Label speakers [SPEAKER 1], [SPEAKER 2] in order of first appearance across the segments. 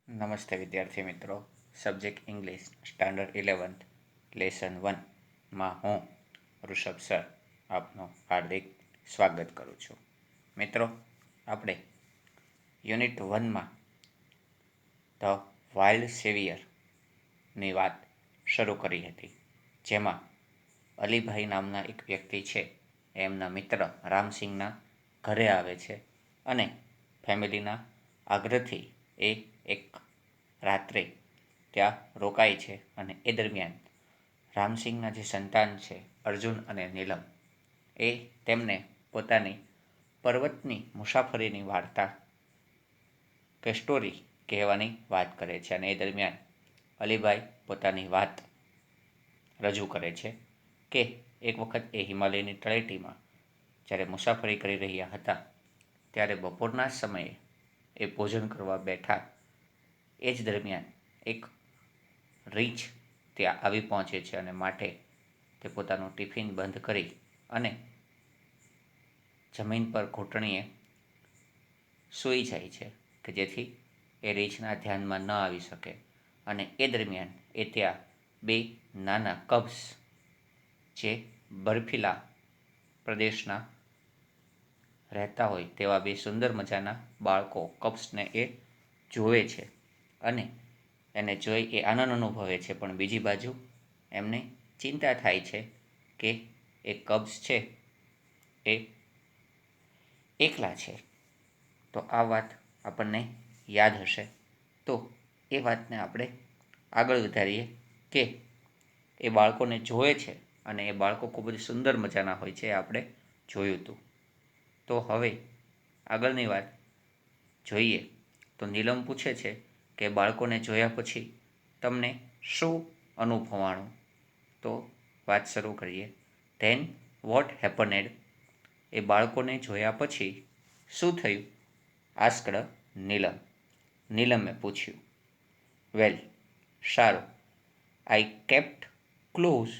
[SPEAKER 1] નમસ્તે વિદ્યાર્થી મિત્રો. Subject English standard 11th lesson 1માં હું ઋષભ સર આપનું હાર્દિક સ્વાગત કરું છું. મિત્રો, આપણે યુનિટ 1માં ધ વાઇલ્ડ સેવિયરની વાત શરૂ કરી હતી, જેમાં અલીભાઈ નામના એક વ્યક્તિ છે, એમના મિત્ર રામસિંહના ઘરે આવે છે અને ફેમિલીના આગ્રહથી એ એક રાત્રે ત્યાં રોકાય છે અને એ દરમિયાન રામસિંહના જે સંતાન છે અર્જુન અને નીલમ, એ તેમને પોતાની પર્વતની મુસાફરીની વાર્તા કે સ્ટોરી કહેવાની વાત કરે છે અને એ દરમિયાન અલીભાઈ પોતાની વાત રજૂ કરે છે કે એક વખત એ હિમાલયની તળેટીમાં જ્યારે મુસાફરી કરી રહ્યા હતા ત્યારે બપોરના સમયે એ ભોજન કરવા બેઠા. એ જ દરમિયાન એક રીંછ ત્યાં આવી પહોંચે છે અને માટે તે પોતાનું ટિફિન બંધ કરી અને જમીન પર ઘૂંટણીએ સૂઈ જાય છે કે જેથી એ રીંછના ધ્યાનમાં ન આવી શકે. અને એ દરમિયાન એ ત્યાં બે નાના કબ્સ, જે બર્ફીલા પ્રદેશના રહેતા હોય તેવા બે સુંદર મજાના બાળકો કબ્સને એ જોવે છે અને એને જોઈ એ આનંદ અનુભવે છે, પણ બીજી બાજુ એમને ચિંતા થાય છે કે એ કબ્સ છે એ એકલા છે. તો આ વાત આપણને યાદ હશે, તો એ વાતને આપણે આગળ વધારીએ કે એ બાળકોને જોવે છે અને એ બાળકો ખૂબ જ સુંદર મજાના હોય છે, એ આપણે જોયું હતું. તો હવે આગળની વાત જોઈએ તો નીલમ પૂછે છે કે બાળકોને જોયા પછી તમને શું અનુભવાણું? તો વાત શરૂ કરીએ. Then what હેપનેડ? એ બાળકોને જોયા પછી શું થયું? આસ્કડ નીલમ. નીલમે પૂછ્યું. વેલ, સારું. I kept close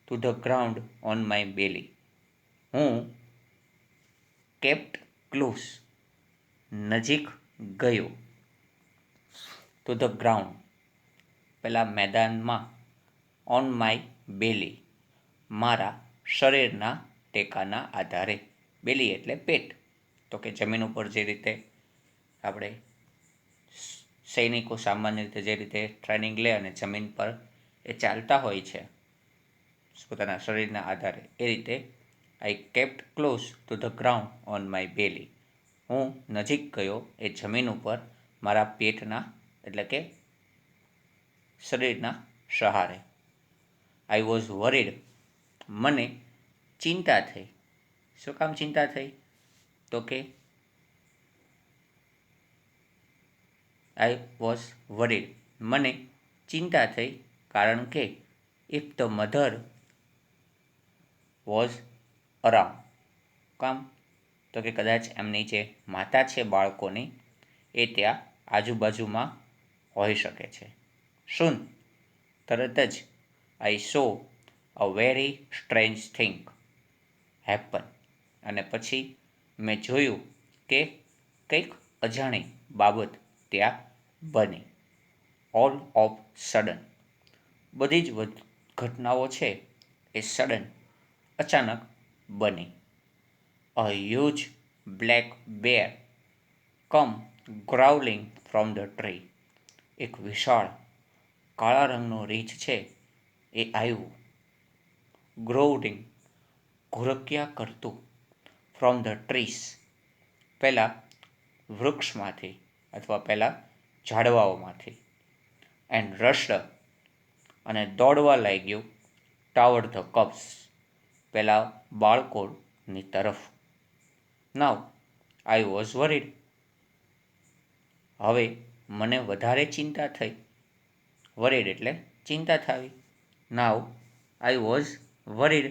[SPEAKER 1] to the ground on my belly. હું કેપ્ટ ક્લોઝ નજીક ગયો ટુ ધ ગ્રાઉન્ડ પેલા મેદાનમાં, ઓન માય બેલી મારા શરીરના ટેકાના આધારે. બેલી એટલે પેટ. તો કે જમીન ઉપર જે રીતે આપણે સૈનિકો સામાન્ય રીતે જે રીતે ટ્રેનિંગ લે અને જમીન પર એ ચાલતા હોય છે પોતાના શરીરના આધારે, એ રીતે I kept close to the ground on my belly. હું નજીક ગયો એ જમીન ઉપર મારા પેટના એટલે કે શરીરના સહારે. I was worried. મને ચિંતા થઈ. શું કામ ચિંતા થઈ? તો કે આઈ વોઝ વરીડ, મને ચિંતા થઈ કારણ કે if the mother was around. કામ? તો કે કદાચ એમની જે માતા છે બાળકોની, એ ત્યાં આજુબાજુમાં હોઈ શકે છે. શું? તરત જ I saw a very strange thing happen. અને પછી મેં જોયું કે કંઈક અજાણી બાબત ત્યાં બની. All of sudden. બધી જ ઘટનાઓ છે એ સડન અચાનક બની. A huge black bear come growling from the tree. એક વિશાળ કાળા રંગનું રીંછ છે એ આવ્યું. ગ્રોવલિંગ, ઘુરક્યા કરતું. ફ્રોમ ધ ટ્રીસ, પહેલાં વૃક્ષમાંથી અથવા પહેલાં ઝાડવાઓમાંથી. એન્ડ રશ્ડ, અને દોડવા લાગ્યું. ટાવર ધ કપ્સ, પેલા બાળકોની તરફ. નાવ આઈ વોઝ વરીડ. હવે મને વધારે ચિંતા થઈ. વરીડ એટલે ચિંતા થવી. નાવ આઈ વોઝ વરીડ,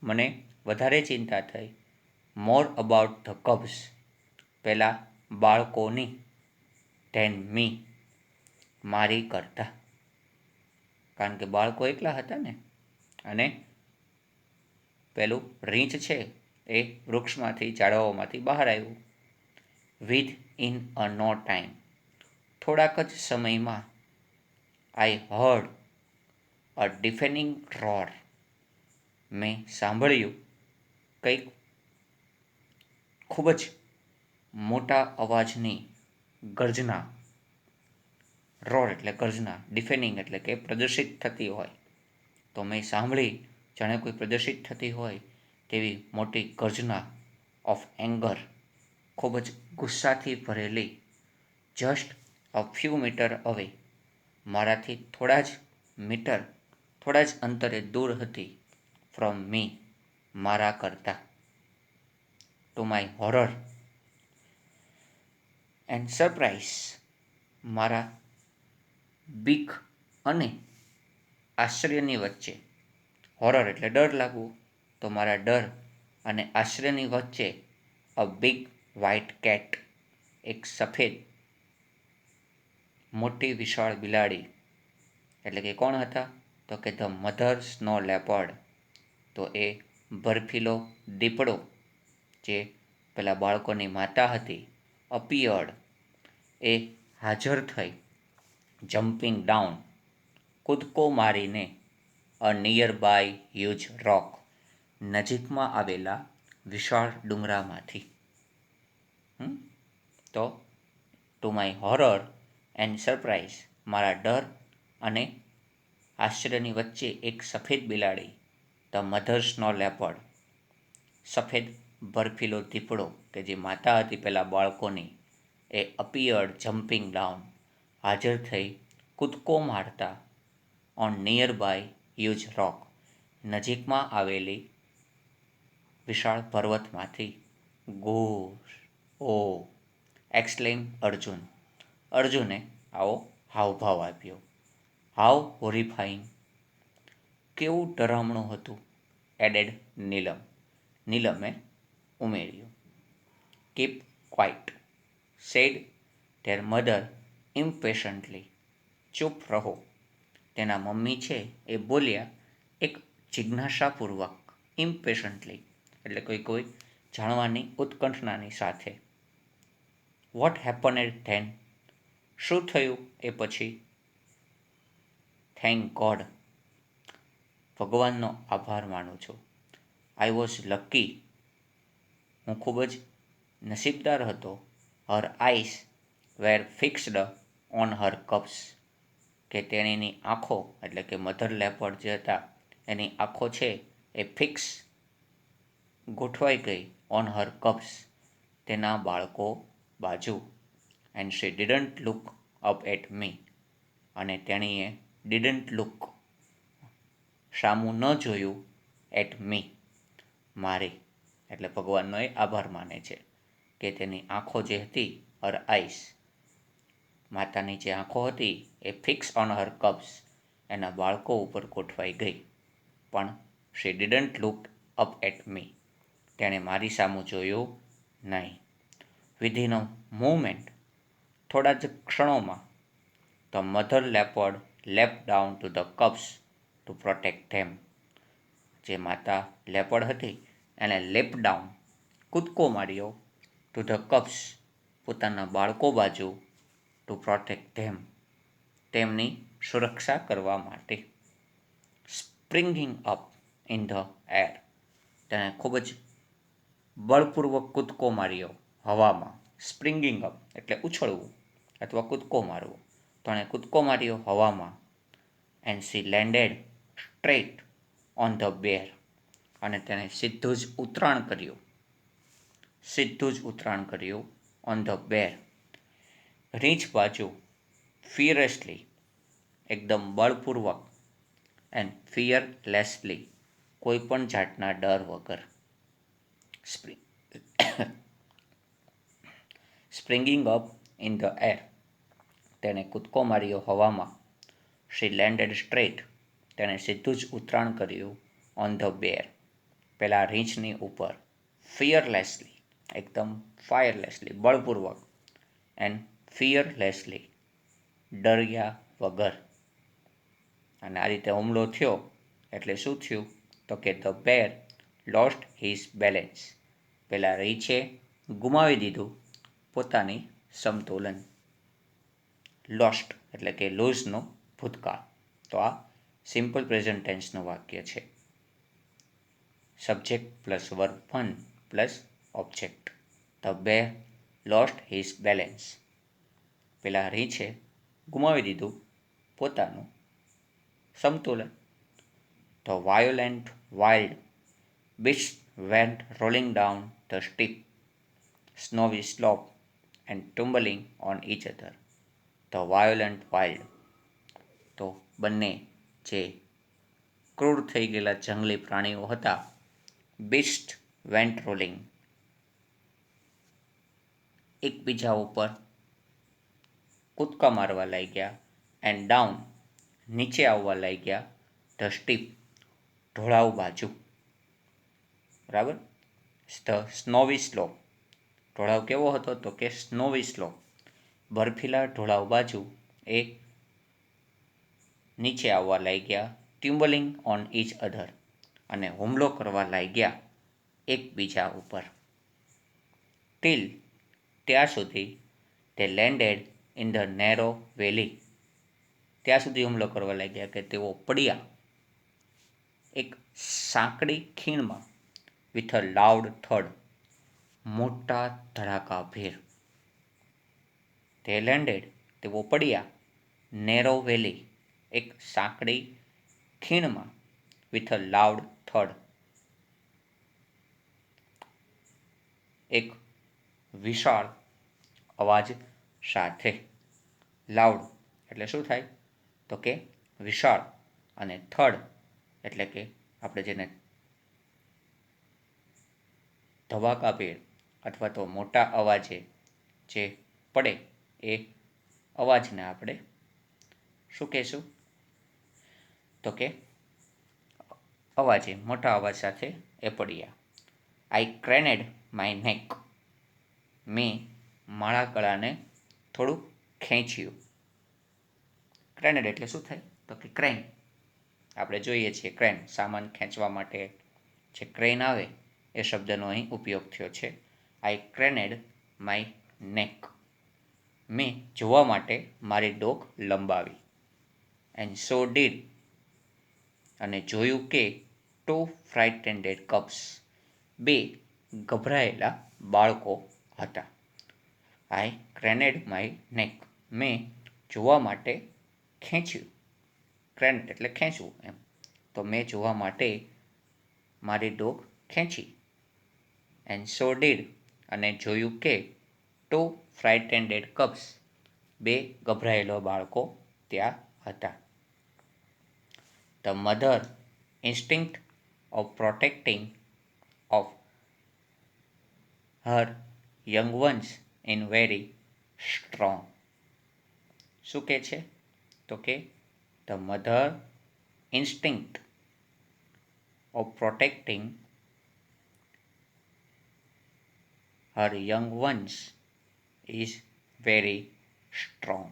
[SPEAKER 1] મને વધારે ચિંતા થઈ. મોર અબાઉટ ધ કબ્સ, પેલા બાળકોની. ધેન મી, મારી કરતા. કારણ કે બાળકો એકલા હતા ને. અને પેલું રીંછ છે એ વૃક્ષમાંથી ઝાડવાઓમાંથી બહાર આવ્યું. Within a no time, થોડાક જ સમયમાં આઈ હર્ડ અ ડિફેનિંગ રોર. મેં સાંભળ્યું કંઈક ખૂબ જ મોટા અવાજની ગર્જના. રોર એટલે ગર્જના, ડિફેનિંગ એટલે કે પ્રદર્શિત થતી હોય. તો મેં સાંભળી જાણે કોઈ પ્રદર્શિત થતી હોય તેવી મોટી ગર્જના ઓફ એંગર, ખૂબ જ ગુસ્સાથી ભરેલી. જસ્ટ અ ફ્યુ મીટર અવે, મારાથી થોડા જ અંતરે દૂર હતી. ફ્રોમ મી, મારા કરતાં. To my horror and surprise, મારા બીક અને આશ્ચર્યની વચ્ચે. હોરર એટલે ડર લાગવું, તો મારા ડર અને આશ્ચર્યની વચ્ચે અ બિગ વ્હાઇટ કેટ, એક સફેદ મોટી વિશાળ બિલાડી. એટલે કે કોણ હતા? તો કે ધ મધર સ્નો લેપર્ડ. તો એ બર્ફીલો દીપડો, જે પેલા બાળકોની માતા હતી, અપિયર્ડ, એ હાજર થઈ. જમ્પિંગ ડાઉન, કૂદકો મારીને. A nearby huge rock, નજીકમાં આવેલા વિશાળ ડુંગરામાંથી. તો to my horror and surprise, મારા ડર અને આશ્ચર્યની વચ્ચે એક સફેદ બિલાડી, ધ મધર સ્નો લેપર્ડ, સફેદ બર્ફીલો દીપડો કે જે માતા હતી પેલા બાળકોની, એ અપિયર્ડ જમ્પિંગ ડાઉન, હાજર થઈ કૂદકો મારતા. On near by huge rock, નજીકમાં આવેલી વિશાળ પર્વતમાંથી. ગોશ, ઓ, એક્સક્લેમ અર્જુન. અર્જુને આવો હાવભાવ આપ્યો. હાવ હોરિફાઈંગ, કેવું ડરામણું હતું. એડેડ નીલમ, નીલમે ઉમેર્યું. Keep quiet, said their mother impatiently. ચૂપ રહો, તેના મમ્મી છે એ બોલ્યા એક જિજ્ઞાસાપૂર્વક. ઇમ્પેશન્ટલી એટલે કોઈ જાણવાની ઉત્કંઠનાની સાથે. વોટ હેપનેડ ધેન, શું થયું એ પછી? થેન્ક ગોડ, ભગવાનનો આભાર માનું છું. આઈ વોઝ લકી, હું ખૂબ જ નસીબદાર હતો. Her eyes were fixed on her cups, કે તેણીની આંખો એટલે કે મધર લેપર્ડ જે હતા એની આંખો છે એ ફિક્સ ગોઠવાઈ ગઈ. ઓન હર કપ્સ, તેના બાળકો બાજુ. And she didn't look up at me, અને તેણીએ ડિડન્ટ લુક, સામું ન જોયું, એટ મી, મારી. એટલે ભગવાનનો એ આભાર માને છે કે તેની આંખો જે હતી, હર આઈસ, માતાની જે આંખો હતી એ ફિક્સ ઓન હર કબ્સ, એના બાળકો ઉપર ગોઠવાઈ ગઈ. પણ she didn't look up at me, તેણે મારી સામું જોયું નહીં. વિધિન અ મૂવમેન્ટ, થોડા જ ક્ષણોમાં. The mother leopard leap down to the cubs to protect them, જે માતા લેપર્ડ હતી એણે લેપ ડાઉન, કૂદકો માર્યો. ટુ ધ કબ્સ, પોતાના બાળકો બાજુ. ટુ પ્રોટેક્ટ ધેમ, તેમની સુરક્ષા કરવા માટે. Springing up in the air, તેણે ખૂબ જ બળપૂર્વક કૂદકો માર્યો હવામાં. સ્પ્રિંગિંગ અપ એટલે ઉછળવું અથવા કૂદકો મારવો. તો એણે કૂદકો માર્યો હવામાં. And she landed straight on the bear, અને તેણે સીધું જ ઉતરાણ કર્યું ઓન ધ બેર, રીંછ બાજુ. ફિયરસલી, એકદમ બળપૂર્વક. એન્ડ ફિયરલેસલી, કોઈ પણ જાતના ડર વગર. Springing up in the air, તેણે કૂદકો માર્યો હવામાં. શી લેન્ડેડ સ્ટ્રેટ, તેણે સીધું જ ઉતરાણ કર્યું ઓન ધ બેર, પેલા રીંછની ઉપર. ફિયરલેસલી, એકદમ ફાયરલેસલી, બળપૂર્વક. એન્ડ ફિયરલેસલી, ડર્યા વગર. અને આ રીતે હુમલો થયો એટલે શું થયું? તો કે the bear lost his balance, પેલા રીંછે ગુમાવી દીધું પોતાની સમતોલન. લોસ્ટ એટલે કે લૂઝનો ભૂતકાળ. તો આ સિમ્પલ પ્રેઝન્ટ ટેન્સનું વાક્ય છે. Subject plus verb 1 plus object. The bear lost his balance. પેલા રીંછે ગુમાવી દીધું પોતાનું સમતુલન. The violent wild beasts went rolling down the steep, snowy slope and tumbling on each other. The violent wild. તો બંને જે ક્રૂર થઈ ગયેલા જંગલી પ્રાણીઓ હતા, beast went rolling, એકબીજા ઉપર કૂદકા મારવા લાગ્યા, એન્ડ ડાઉન, નીચે આવવા લાગ્યા, ધ સ્ટીપ, ઢોળાવ બાજુ. બરાબર. ધ સ્નોવી સ્લોપ, ઢોળાવ કેવો હતો તો કે સ્નોવી સ્લોપ, બર્ફીલા ઢોળાવ બાજુ એ નીચે આવવા લાગ્યા, ટ્યુમ્બલિંગ ઓન ઇચ અધર, અને હુમલો કરવા લાગ્યા એકબીજા ઉપર. ટીલ, ત્યાં સુધી, તે લેન્ડેડ ઇન ધ નેરો વેલી, ત્યાં સુધી હુમલો કરવા લાગ્યા કે તેઓ પડ્યા એક સાંકડી ખીણમાં, વિથ અ લાઉડ થડ, મોટા ધડાકાભેર. તે લેન્ડેડ, તેઓ પડ્યા, નેરો વેલી, એક સાંકડી ખીણમાં, વિથ અ લાઉડ થડ, એક વિશાળ અવાજ સાથે. લાઉડ એટલે શું થાય તો કે વિશાળ, અને થડ એટલે કે આપણે જેને ધબાકાભેર અથવા તો મોટા અવાજે જે પડે એ અવાજને આપણે શું કહેશું તો કે અવાજે, મોટા અવાજ સાથે એ પડ્યા. આઈ ક્રેનેડ માય નેક, મેં મારા ગળાને થોડું ખેંચ્યું. ક્રેનેડ એટલે શું થાય તો કે ક્રેન. આપણે જોઈએ છીએ ક્રેન, સામાન ખેંચવા માટે જે ક્રેન આવે એ શબ્દનો અહીં ઉપયોગ થયો છે. આઈ ક્રેનેડ માય નેક, મેં જોવા માટે મારી ડોક લંબાવી. એન્ડ સો ડીડ, અને જોયું કે ટુ ફ્રાઇટેન્ડેડ કપ્સ, બે ગભરાયેલા બાળકો હતા. આઈ ક્રેનેડ માય નેક, મેં જોવા માટે ખેંચ્યું. ક્રેન એટલે ખેંચવું એમ. તો મેં જોવા માટે મારી ડોક ખેંચી. એન્ડ સો ડીડ, અને જોયું કે ટુ ફ્રાઇટેન્ડેડ કપ્સ, બે ગભરાયેલા બાળકો ત્યાં હતા. The mother instinct of protecting of her young once in very strong. શું કહે છે તો કે the mother instinct of protecting her young ones is very strong.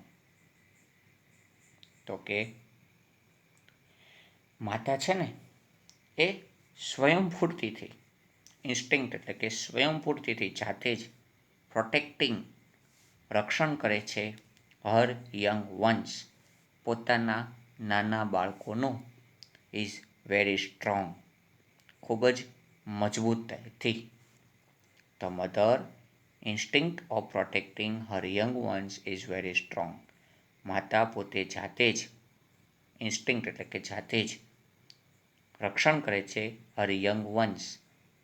[SPEAKER 1] તો કે માતા છે ને એ સ્વયંફૂર્તિથી, ઇન્સ્ટિંક્ટ એટલે કે સ્વયંફૂર્તિથી, જાતે જ પ્રોટેક્ટિંગ, રક્ષણ કરે છે, હર યંગ વન્સ, પોતાના નાના બાળકોનું, ઇઝ વેરી સ્ટ્રોંગ, ખૂબ જ મજબૂતાઈથી. The mother instinct of protecting her young ones is very strong. માતા પોતે જાતે જ, ઇન્સ્ટિંક્ટ એટલે કે જાતે જ રક્ષણ કરે છે, હર યંગ વન્સ,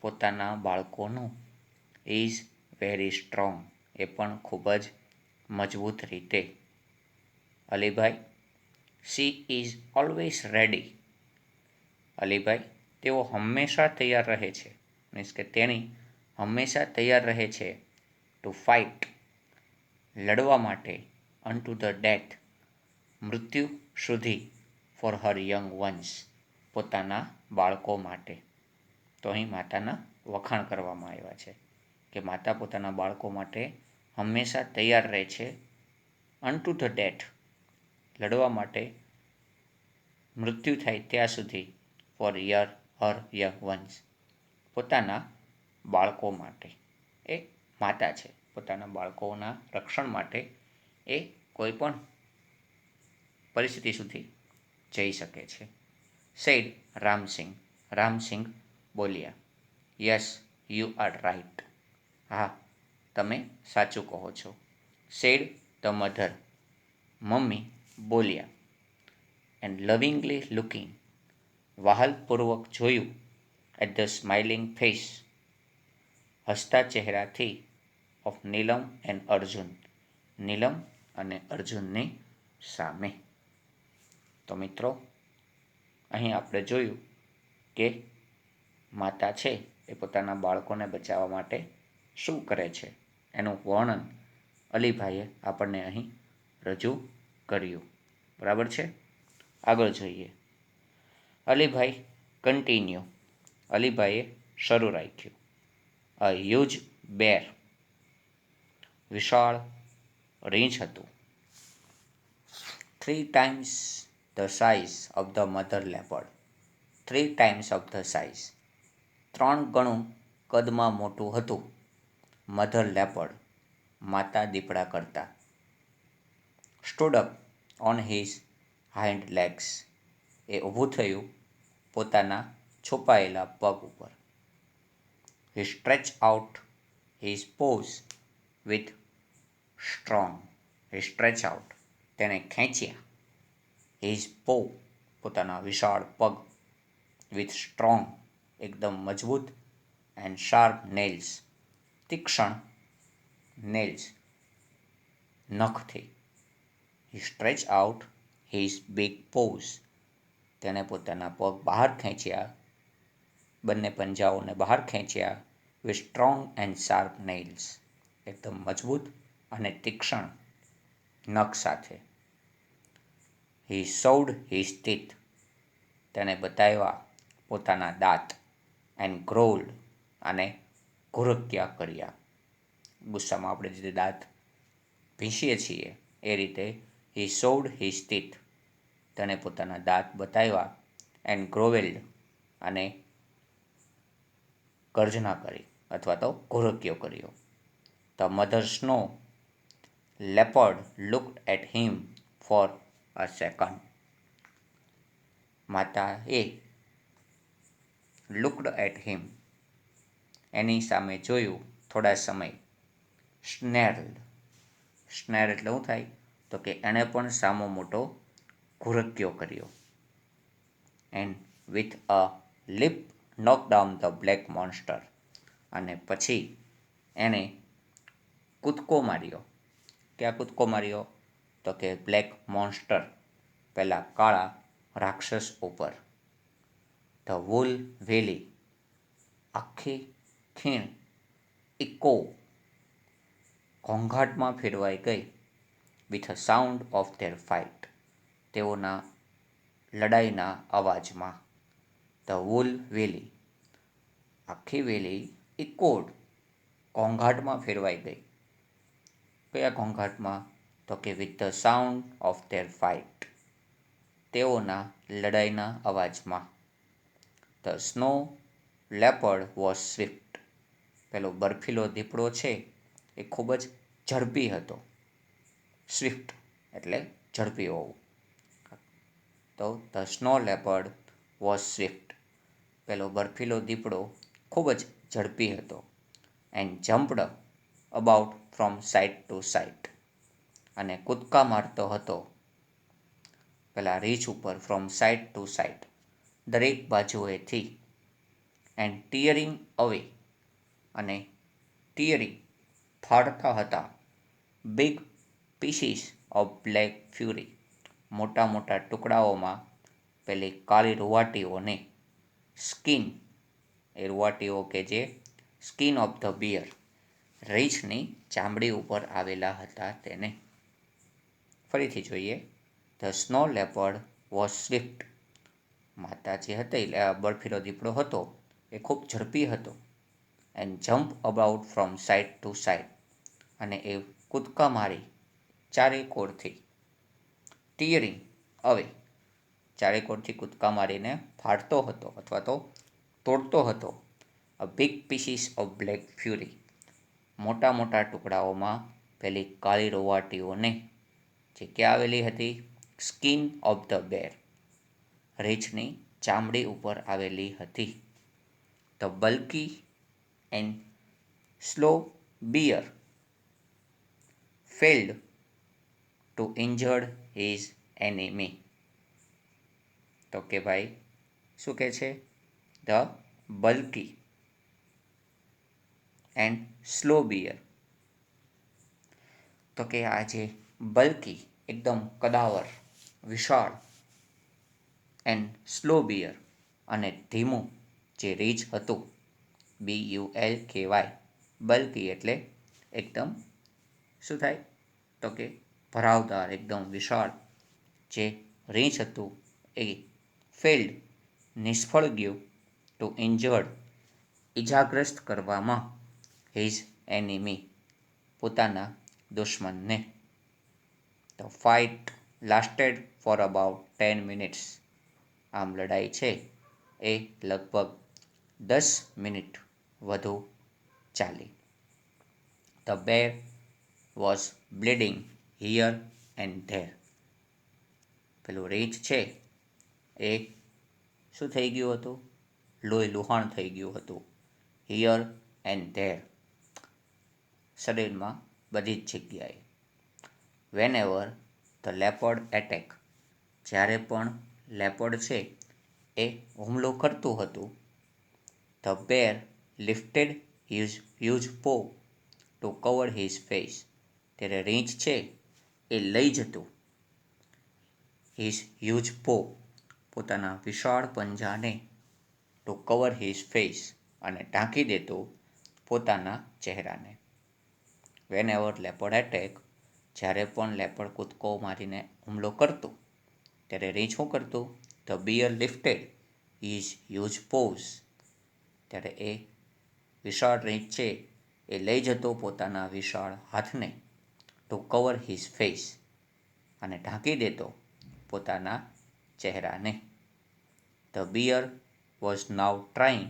[SPEAKER 1] પોતાના બાળકોનું, ઇઝ વેરી સ્ટ્રોંગ, એ પણ ખૂબ જ મજબૂત રીતે. Alibhai, she is always ready, Alibhai, તેઓ હંમેશા તૈયાર રહે છે, મીન્સ કે તેણી હંમેશા તૈયાર રહે છે, ટુ ફાઇટ, લડવા માટે, અનટુ ધ ડેથ, મૃત્યુ સુધી, ફોર હર યંગ વન્સ, પોતાના બાળકો માટે. તો અહીં માતાના વખાણ કરવામાં આવ્યા છે કે માતા પોતાના બાળકો માટે હંમેશા તૈયાર રહે છે, અનટુ ધ ડેથ, લડવા માટે, મૃત્યુ થાય ત્યાં સુધી, ફોર હર યંગ વન્સ, પોતાના બાળકો માટે. એ માતા છે, પોતાના બાળકોના રક્ષણ માટે એ કોઈ પણ પરિસ્થિતિ સુધી જઈ શકે છે. સેડ રામસિંગ. રામસિંગ બોલ્યા, યસ યુ આર રાઇટ. હા, તમે સાચું કહો છો. Said the mother. મમ્મી બોલ્યા. And lovingly looking. વહાલપૂર્વક જોયું. At the smiling face. હસતા ચહેરાથી ઓફ નીલમ એન્ડ અર્જુન. નીલમ અને અર્જુનની સામે. તો મિત્રો, અહીં આપણે જોયું કે માતા છે એ પોતાના બાળકોને બચાવવા માટે શું કરે છે એનું વર્ણન અલીભાઈએ આપણને અહીં રજૂ કર્યું. બરાબર છે. આગળ જોઈએ. અલીભાઈ કન્ટિન્યુ. અલીભાઈએ શરૂ રાખ્યું. અ હ્યુજ બેર. વિશાળ રીંછ હતું. 3 times the size of the mother leopard. 3 times of the size. 3 ગણું કદમાં મોટું હતું મધર લેપર્ડ, માતા દીપડા કરતાં. Stood up on his hind legs. એ ઊભું થયું પોતાના છુપાયેલા પગ ઉપર. He stretch out his paws with strong. He stretch out. તેણે ખેંચ્યા. His paw. પોતાના વિશાળ પગ. With strong. એકદમ મજબૂત. And sharp nails. તીક્ષ્ણ નેલ્સ. નખથી. He stretch out his big paws. તેણે પોતાના પગ બહાર ખેંચ્યા. બંને પંજાઓને બહાર ખેંચ્યા. With strong and sharp nails. એકદમ મજબૂત અને તીક્ષ્ણ નખ સાથે. હી શોડ હિઝ ટીથ. તેણે બતાવ્યા પોતાના દાંત. એન્ડ ગ્રોલ્ડ. અને ઘુરક્યા કર્યા. ગુસ્સામાં આપણે જે દાંત ભીંસીએ છીએ એ રીતે હી શોડ હિઝ ટીથ. તેણે પોતાના દાંત બતાવ્યા. And growled. અને ગર્જના કરી અથવા તો ઘુરક્યો કર્યો. The mother snow leopard looked at him for a second. માતાએ લુકડ એટ હિમ. એની સામે જોયું થોડા સમય. સ્નેર્લ્ડ. સ્નેર એટલે શું થાય? તો કે એણે પણ સામો મોટો ઘુરક્યો કર્યો. And with a leap knock down the black monster. અને પછી એણે કૂદકો માર્યો. ક્યાં કૂદકો માર્યો? તો કે બ્લેક મોન્સ્ટર, પેલા કાળા રાક્ષસ ઉપર. ધ વૂલ વેલી. આખી ખીણ ઇકો ઘોંઘાટમાં ફેરવાઈ ગઈ. With a sound of their fight. તેઓના લડાઈના અવાજમાં. ધ વૂલ વેલી. આખી વેલી ઇકોડ ઘોંઘાટમાં ફેરવાઈ ગઈ. કયા ઘોંઘાટમાં? તો કે with the sound of their fight. તેઓના લડાઈના અવાજમાં. The snow leopard was swift. પેલો બર્ફીલો દીપડો છે એ ખૂબ જ ઝડપી હતો. સ્વિફ્ટ એટલે ઝડપી હોવું. તો the snow leopard was swift. પેલો બર્ફીલો દીપડો ખૂબ જ ઝડપી હતો. And jumped about from side to side. અને કૂદકા મારતો હતો પેલા રીંછ ઉપર ફ્રોમ સાઇડ ટુ સાઇડ. દરેક બાજુએથી. એન્ડ ટીયરિંગ અવે. અને ટીયરિંગ ફાડતા હતા. Big pieces of black furry. મોટા મોટા ટુકડાઓમાં પેલી કાળી રૂંવાટીઓને. સ્કિન. એ રૂંવાટીઓ કે જે સ્કિન ઓફ ધ બિયર, રીંછની ચામડી ઉપર આવેલા હતા તેને. ફરીથી જોઈએ. The snow leopard was Swift. માતા જે હતી બર્ફીલો દીપડો હતો એ ખૂબ ઝડપી હતો. And jump about from side to side. અને એ કૂદકા મારી ચારે કોરથી. ટીયરિંગ અવે. ચારે કોરથી કૂદકા મારીને ફાડતો હતો અથવા તો તોડતો હતો. A big pieces of black furry. મોટા મોટા ટુકડાઓમાં પેલી કાળી રોવાટીઓને જે ક્યાં આવેલી હતી? Skin of the bear. રીંછની ચામડી ઉપર આવેલી હતી. The bulky and slow bear failed to injure his enemy. તો કે ભાઈ શું કહે છે? The bulky and slow bear. તો કે આ જે બલ્કી એકદમ કદાવર, વિશાળ, એન્ડ સ્લો બિયર અને ધીમું જે રીંછ હતું, BULKY, બલ્કી એટલે એકદમ શું થાય? તો કે ભરાવદાર, એકદમ વિશાળ જે રીંછ હતું એ ફેલ્ડ, નિષ્ફળ ગયું, ટુ ઇન્જર્ડ, ઇજાગ્રસ્ત કરવામાં, હિઝ એનિમી, પોતાના દુશ્મનને. The fight lasted for about 10 minutes. આમ લડાઈ છે એ લગભગ 10 મિનિટ વધુ ચાલી. The bear was bleeding here and there. પેલું રીંછ છે એ શું થઈ ગયું હતું? લોહી લુહાણ થઈ ગયું હતું. હિયર એન્ડ ધેર, શરીરમાં બધી જ જગ્યાએ. Whenever the leopard attack, જ્યારે પણ લેપર્ડ છે એ હુમલો કરતું હતું. The bear lifted his huge paw to cover his face. ત્યારે રીંછ છે એ લઈ જતું હિઝ હ્યુજ પો, પોતાના વિશાળ પંજાને, ટુ કવર હિઝ ફેસ, અને ઢાંકી દેતો પોતાના ચહેરાને. વેન એવર લેપર્ડ એટેક, જ્યારે પણ લેપર્ડ કૂદકો મારીને હુમલો કરતું ત્યારે રીંછ શું કરતું? The bear lifted his huge paws. ત્યારે એ વિશાળ રીંછ છે એ લઈ જતો પોતાના વિશાળ હાથને, ટુ કવર હિઝ ફેસ, અને ઢાંકી દેતો પોતાના ચહેરાને. The bear was now trying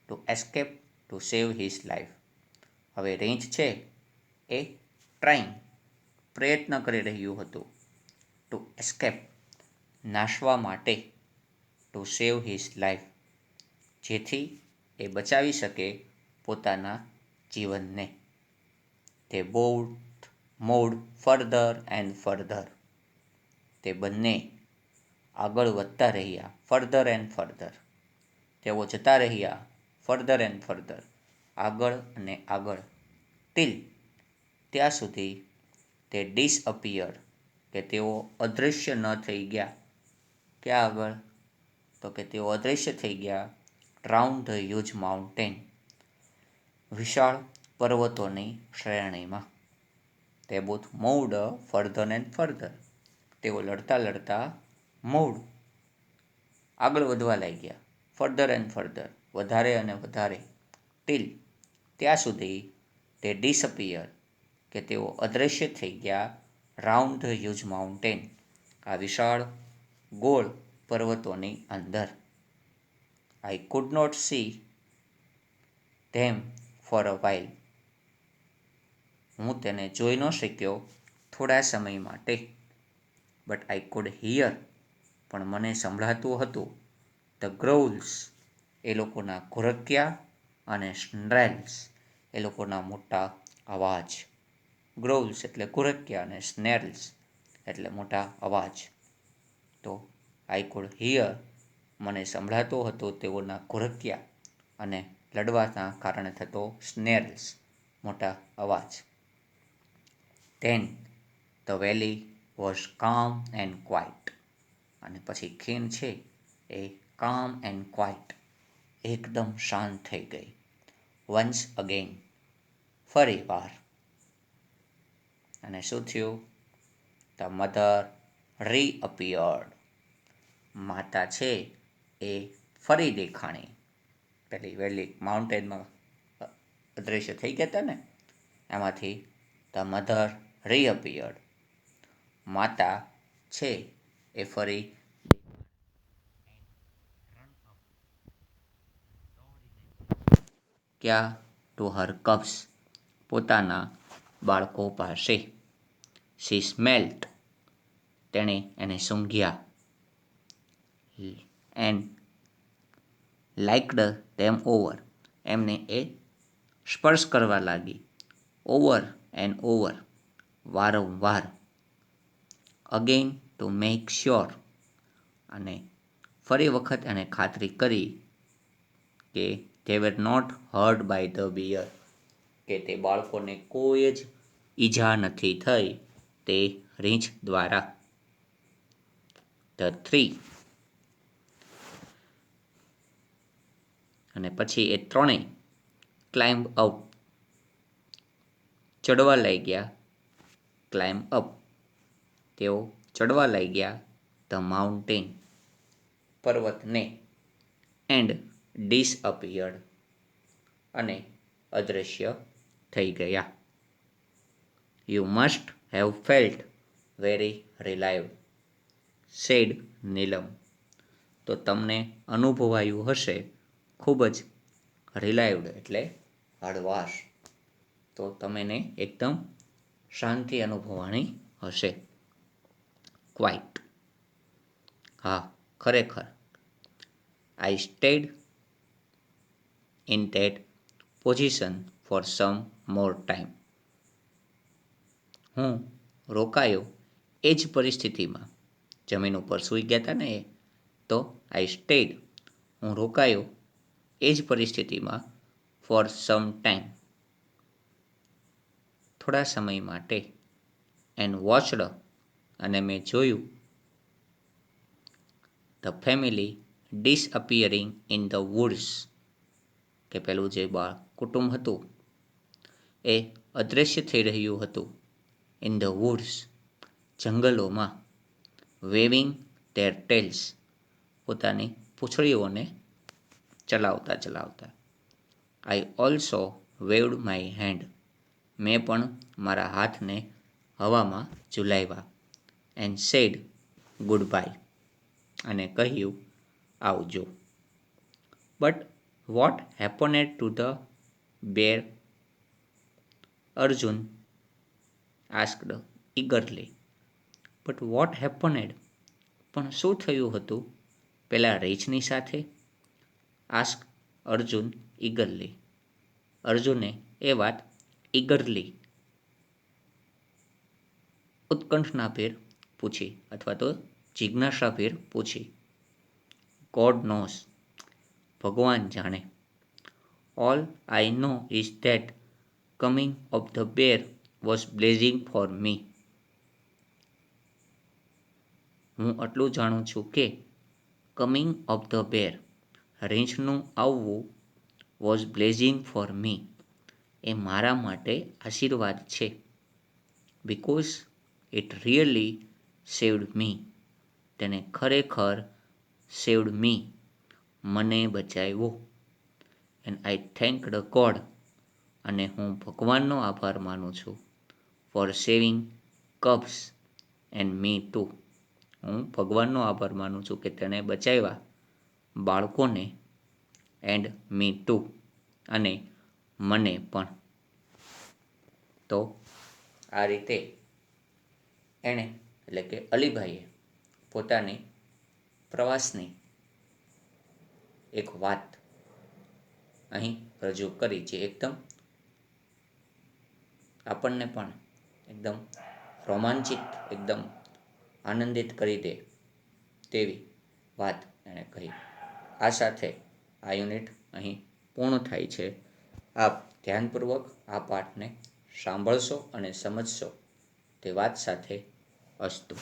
[SPEAKER 1] to escape to save his life. હવે રીંછ છે એ ટ્રાઇંગ, પ્રયત્ન કરી રહ્યું હતું, ટુ એસ્કેપ, નાશવા માટે, ટુ સેવ હિઝ લાઈફ, જેથી એ બચાવી શકે પોતાના જીવનને. તે બોથ મૂવ્ડ ફર્ધર એન્ડ ફર્ધર. તે બંને આગળ વધતા રહ્યા, ફર્ધર એન્ડ ફર્ધર. તેઓ જતા રહ્યા ફર્ધર એન્ડ ફર્ધર, આગળ અને આગળ. ટીલ, ત્યાં સુધી, તે ડિસઅપિયર્ડ, કે તેઓ અદૃશ્ય ન થઈ ગયા. ક્યાં આગળ? તો કે તેઓ અદૃશ્ય થઈ ગયા રાઉન્ડ ધ હ્યુજ માઉન્ટેન, વિશાળ પર્વતોની શ્રેણીમાં. તે બોથ મૂવ્ડ ફર્ધર એન્ડ ફર્ધર. તેઓ લડતા લડતા મૂવ્ડ, આગળ વધવા લાગ્યા, ફર્ધર એન્ડ ફર્ધર, વધારે અને વધારે. ટીલ, ત્યાં સુધી, તે ડિસઅપિયર, કે તેઓ અદૃશ્ય થઈ ગયા રાઉન્ડ ધ હ્યુજ માઉન્ટેન, આ વિશાળ ગોળ પર્વતોની અંદર. I could not see them for a while. હું તેને જોઈ ન શક્યો થોડા સમય માટે. બટ આઈ કુડ હિયર, પણ મને સંભળાતું હતું, ધ ગ્રોવ્લ્સ, એ લોકોના ઘુરકિયા, અને સ્નેલ્સ, એ લોકોના મોટા અવાજ. ગ્રોવ્લ્સ એટલે ઘુરકિયા, અને સ્નેલ્સ એટલે મોટા અવાજ. તો આઈ કુડ હિયર, મને સંભળાતો હતો તેઓના ઘુરકિયા અને લડવાના કારણે થતો સ્નેલ્સ, મોટા અવાજ. Then the valley was calm and quiet. અને પછી ખીણ છે એ કામ એન્ડ ક્વાઇટ, એકદમ શાંત થઈ ગઈ. વન્સ અગેન, ફરી વાર. અને શું થયું? The mother reappeared. માતા છે એ ફરી દેખાણી. પેલી વેલી માઉન્ટેનમાં અદૃશ્ય થઈ ગયા હતા ને, એમાંથી ધ મધર રીઅપિયર્ડ, માતા છે એ ફરી ક્યાં? ટુ હર કબ્સ, પોતાના બાળકો પાસે. શી સ્મેલ્ટ, તેણે એને સૂંઘ્યા. એન્ડ લાઇકડ ધેમ ઓવર, એમને એ સ્પર્શ કરવા લાગી. ઓવર એન્ડ ઓવર, વારંવાર. અગેન ટુ મેક શ્યોર, અને ફરી વખત એણે ખાતરી કરી કે they were not hurt by the bear, કે તે બાળકોને કોઈ જ ઈજા નથી થઈ તે રીંછ દ્વારા. ધ 3, અને પછી એ ત્રણેય ક્લાઇમ્બ અપ, ચડવા લાગ્યા. ક્લાઇમ્બ અપ, તેઓ ચડવા લાગ્યા ધ માઉન્ટેન, પર્વતને. એન્ડ ડિસઅપિયર્ડ, અને અદૃશ્ય થઈ ગયા. You must have felt very relieved, said Neelam. તો તમને અનુભવાયું હશે ખૂબ જ રિલાઇવ્ડ એટલે હળવાશ. તો તમને એકદમ શાંતિ અનુભવવાની હશે. ક્વાઇટ, હા, ખરેખર. I stayed in that position for some more time. હું રોકાયો એ જ પરિસ્થિતિમાં. જમીન ઉપર સૂઈ ગયા હતા ને એ, તો આઈ સ્ટેડ, હું રોકાયો એ જ પરિસ્થિતિમાં ફોર સમ ટાઈમ, થોડા સમય માટે. એન્ડ વોચડ, અને મેં જોયું the family disappearing in the woods, કે પેલું જે કુટુંબ હતું એ અદૃશ્ય થઈ રહ્યું હતું. ઇન ધ વુડ્સ, જંગલોમાં. વેવિંગ ધેર ટેલ્સ, પોતાની પૂંછડીઓને ચલાવતા ચલાવતા. I also waved my hand, મેં પણ મારા હાથને હવામાં ઝુલાવ્યા. એન્ડ સેડ ગુડ બાય, અને કહ્યું આવજો. But what happened to the bear, Arjun asked eagerly. But what happened, પણ શું થયું હતું પેલા રીંછની સાથે? આસ્ક અર્જુન ઇગરલી, અર્જુને એ વાત ઇગરલી, ઉત્કંઠાભેર પૂછી, અથવા તો જિજ્ઞાસાભેર પૂછી. ગોડ નોઝ, ભગવાન જાણે. All I know is that coming of the bear was blazing for me. હું આટલું જાણું છું કે કમિંગ ઓફ ધ બેર, રીંછનું આવવું, વોઝ બ્લેઝિંગ ફોર મી, એ મારા માટે આશીર્વાદ છે. બિકોઝ ઇટ રિયલી સેવ્ડ મી, તેને ખરેખર સેવ્ડ મી, મને બચાવ્યો. એન્ડ આઈ થેન્કડ ગોડ, અને હું ભગવાનનો આભાર માનું છું. For saving cubs and me to, હું ભગવાનનો આભાર માનું છું કે તેણે બચાવ્યા બાળકોને. એન્ડ મી ટુ, અને મને પણ. તો આ રીતે એણે, એટલે કે અલીભાઈએ પોતાની પ્રવાસની એક વાત અહીં રજૂ કરી, જે એકદમ આપણને પણ એકદમ રોમાંચિત, એકદમ આનંદિત કરી દે તેવી વાત એણે કહી. આ સાથે આ યુનિટ અહીં પૂર્ણ થાય છે. આપ ધ્યાનપૂર્વક આ પાઠને સાંભળશો અને સમજશો તે વાત સાથે અસ્તુ.